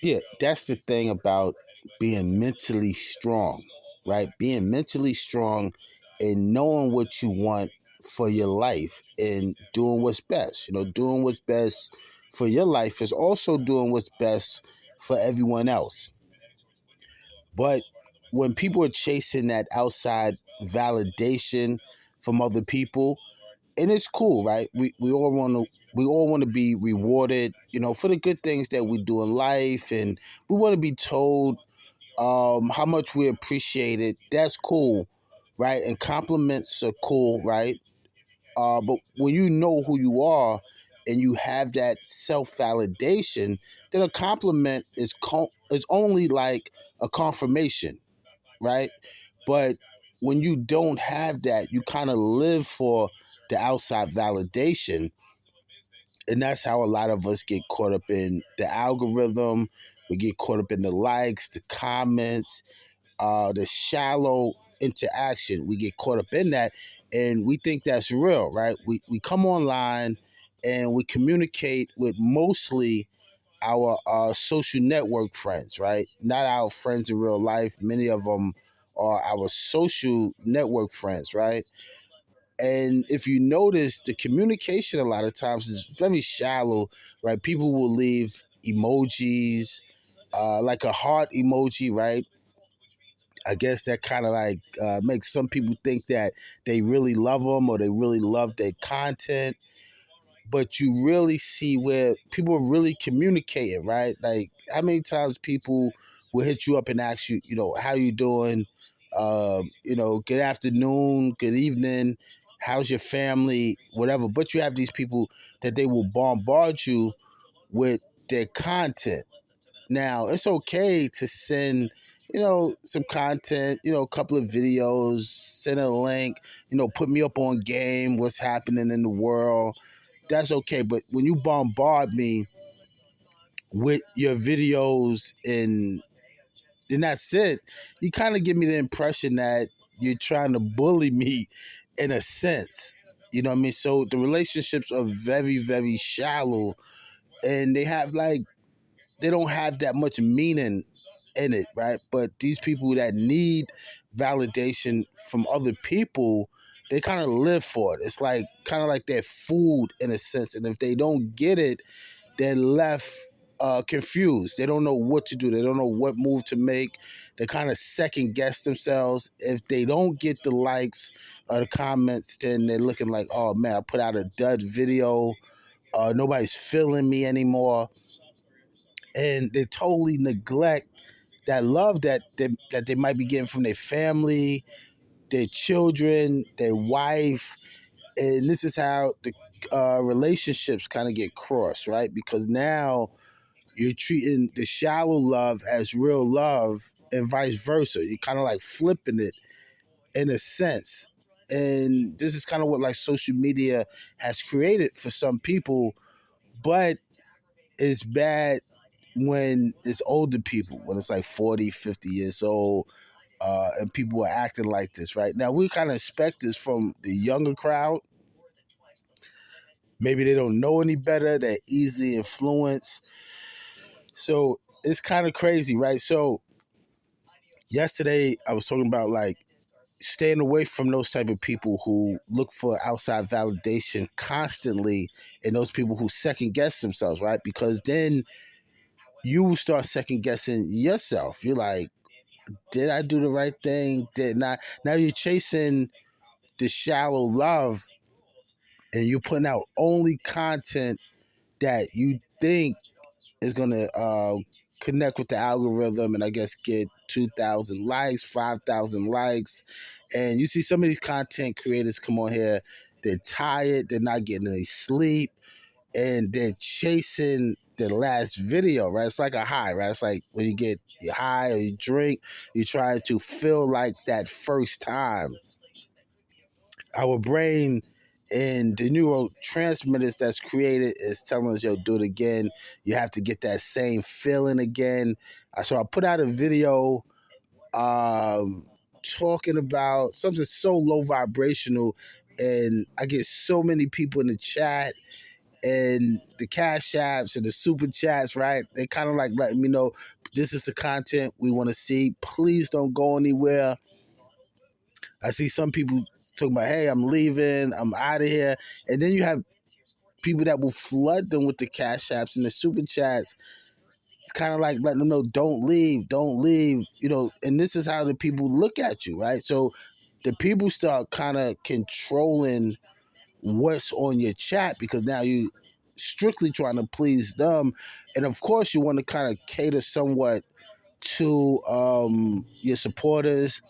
Yeah, that's the thing about being mentally strong, right? Being mentally strong and knowing what you want for your life and doing what's best. Doing what's best for your life is also doing what's best for everyone else. But when people are chasing that outside validation from other people, and it's cool, right? We all want to be rewarded, for the good things that we do in life, and we want to be told how much we appreciate it. That's cool, right? And compliments are cool, right? But when you know who you are and you have that self validation, then a compliment is only like a confirmation, right? But when you don't have that, you kind of live for the outside validation. And that's how a lot of us get caught up in the algorithm. We get caught up in the likes, the comments, the shallow interaction. We get caught up in that and we think that's real, right? We come online and we communicate with mostly our social network friends, right? Not our friends in real life. Many of them are our social network friends, right? And if you notice, the communication a lot of times is very shallow, right? People will leave emojis, like a heart emoji, right? I guess that kind of like makes some people think that they really love them or they really love their content. But you really see where people are really communicating, right? Like how many times people will hit you up and ask you, how you doing? Good afternoon, good evening, how's your family, whatever. But you have these people that they will bombard you with their content. Now, it's okay to send, some content, a couple of videos, send a link, put me up on game, what's happening in the world. That's okay. But when you bombard me with your videos and that's it, you kind of give me the impression that you're trying to bully me in a sense. You know what I mean? So the relationships are very, very shallow and they don't have that much meaning in it, right? But these people that need validation from other people, they kind of live for it. It's like kind of like their food in a sense. And if they don't get it, they're left confused. They don't know what to do. They don't know what move to make. They kind of second guess themselves. If they don't get the likes or the comments, then they're looking like, oh man, I put out a dud video. Nobody's feeling me anymore. And they totally neglect that love that they might be getting from their family, their children, their wife. And this is how the relationships kind of get crossed, right? Because now you're treating the shallow love as real love and vice versa. You're kind of like flipping it in a sense. And this is kind of what like social media has created for some people, but it's bad when it's older people, when it's like 40, 50 years old, and people are acting like this, right? Now, we kind of expect this from the younger crowd. Maybe they don't know any better. They're easily influenced. So it's kind of crazy, right? So yesterday I was talking about like staying away from those type of people who look for outside validation constantly and those people who second guess themselves, right? Because then you start second guessing yourself. You're like, did I do the right thing? Did not? Now you're chasing the shallow love and you're putting out only content that you think is going to connect with the algorithm and I guess get 2,000 likes, 5,000 likes. And you see some of these content creators come on here, they're tired, they're not getting any sleep, and they're chasing the last video, right? It's like a high, right? It's like when you get high or you drink, you try to feel like that first time. Our brain and the neurotransmitters that's created is telling us, yo, do it again. You have to get that same feeling again. So I put out a video talking about something so low vibrational, and I get so many people in the chat and the cash apps and the super chats, right? They kind of like letting me know this is the content we want to see. Please don't go anywhere. I see some people talking about, hey, I'm leaving, I'm out of here. And then you have people that will flood them with the cash apps and the super chats. It's kind of like letting them know, don't leave, don't leave, and this is how the people look at you, right? So the people start kind of controlling what's on your chat because now you strictly trying to please them. And of course you want to kind of cater somewhat to your supporters,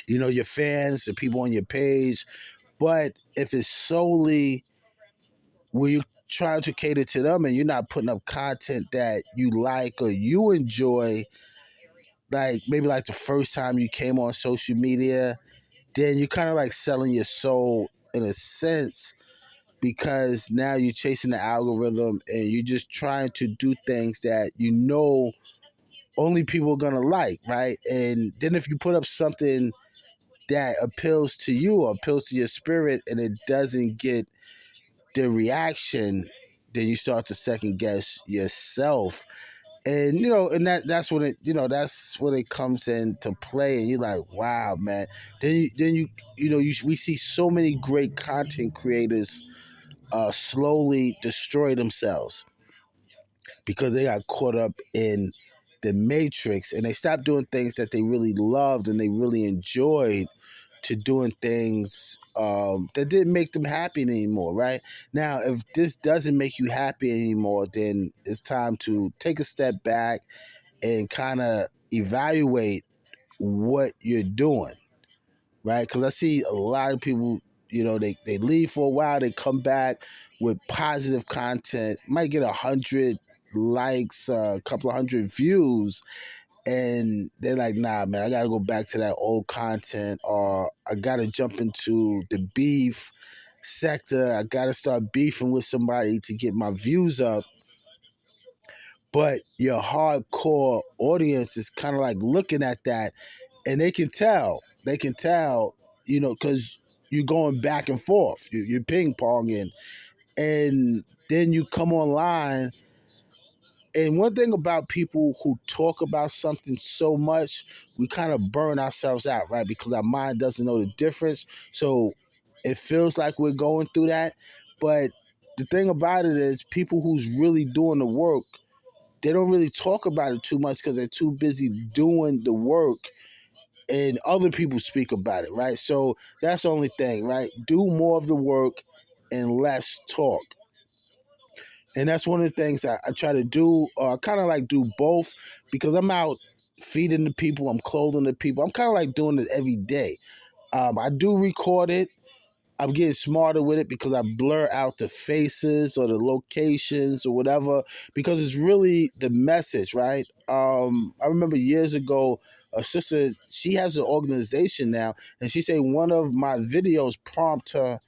your fans, the people on your page. But if it's solely where you trying to cater to them and you're not putting up content that you like or you enjoy, like maybe like the first time you came on social media, then you're kind of like selling your soul in a sense, because now you're chasing the algorithm and you're just trying to do things that only people are gonna like, right? And then if you put up something that appeals to you or appeals to your spirit and it doesn't get the reaction, then you start to second guess yourself. And and that's when it comes into play, and you're like, wow, man. We see so many great content creators slowly destroy themselves because they got caught up in the matrix and they stopped doing things that they really loved and they really enjoyed to doing things that didn't make them happy anymore, right? Now, if this doesn't make you happy anymore, then it's time to take a step back and kind of evaluate what you're doing, right? Because I see a lot of people, they leave for a while, they come back with positive content, might get 100 likes, a couple of hundred views, and they're like, nah, man, I gotta go back to that old content, or I gotta jump into the beef sector. I gotta start beefing with somebody to get my views up. But your hardcore audience is kind of like looking at that, and they can tell. They can tell, because you're going back and forth. You're ping ponging, and then you come online. And one thing about people who talk about something so much, we kind of burn ourselves out, right? Because our mind doesn't know the difference. So it feels like we're going through that. But the thing about it is, people who's really doing the work, they don't really talk about it too much because they're too busy doing the work and other people speak about it, right? So that's the only thing, right? Do more of the work and less talk. And that's one of the things I try to do. I kind of like do both because I'm out feeding the people, I'm clothing the people. I'm kind of like doing it every day. I do record it. I'm getting smarter with it because I blur out the faces or the locations or whatever because it's really the message, right? I remember years ago, a sister, she has an organization now, and she said one of my videos prompt her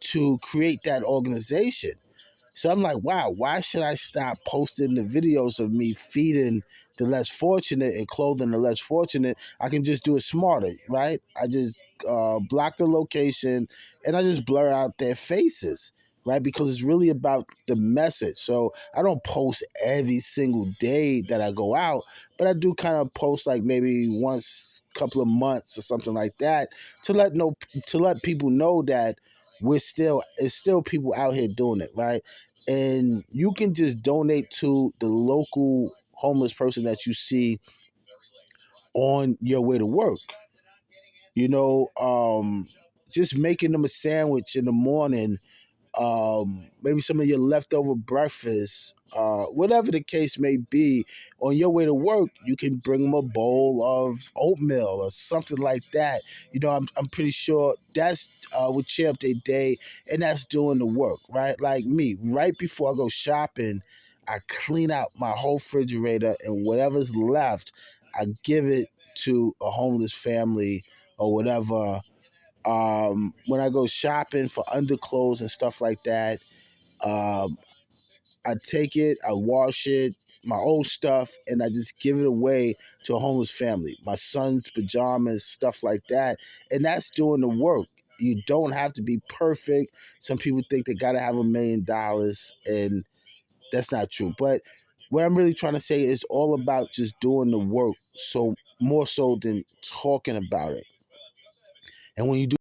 to create that organization. So I'm like, wow, why should I stop posting the videos of me feeding the less fortunate and clothing the less fortunate? I can just do it smarter, right? I just block the location and I just blur out their faces, right? Because it's really about the message. So I don't post every single day that I go out, but I do kind of post like maybe once a couple of months or something like that to let people know that it's still people out here doing it, right? And you can just donate to the local homeless person that you see on your way to work. You know, just making them a sandwich in the morning, maybe some of your leftover breakfast, whatever the case may be. On your way to work, you can bring them a bowl of oatmeal or something like that. I'm pretty sure that's would cheer up their day, and that's doing the work, right? Like me, right before I go shopping, I clean out my whole refrigerator, and whatever's left, I give it to a homeless family or whatever. When I go shopping for underclothes and stuff like that, um, I take it, I wash it, my old stuff, and I just give it away to a homeless family. My son's pajamas, stuff like that, and that's doing the work. You don't have to be perfect. Some people think they got to have $1 million, and that's not true. But what I'm really trying to say is all about just doing the work, so more so than talking about it. And when you do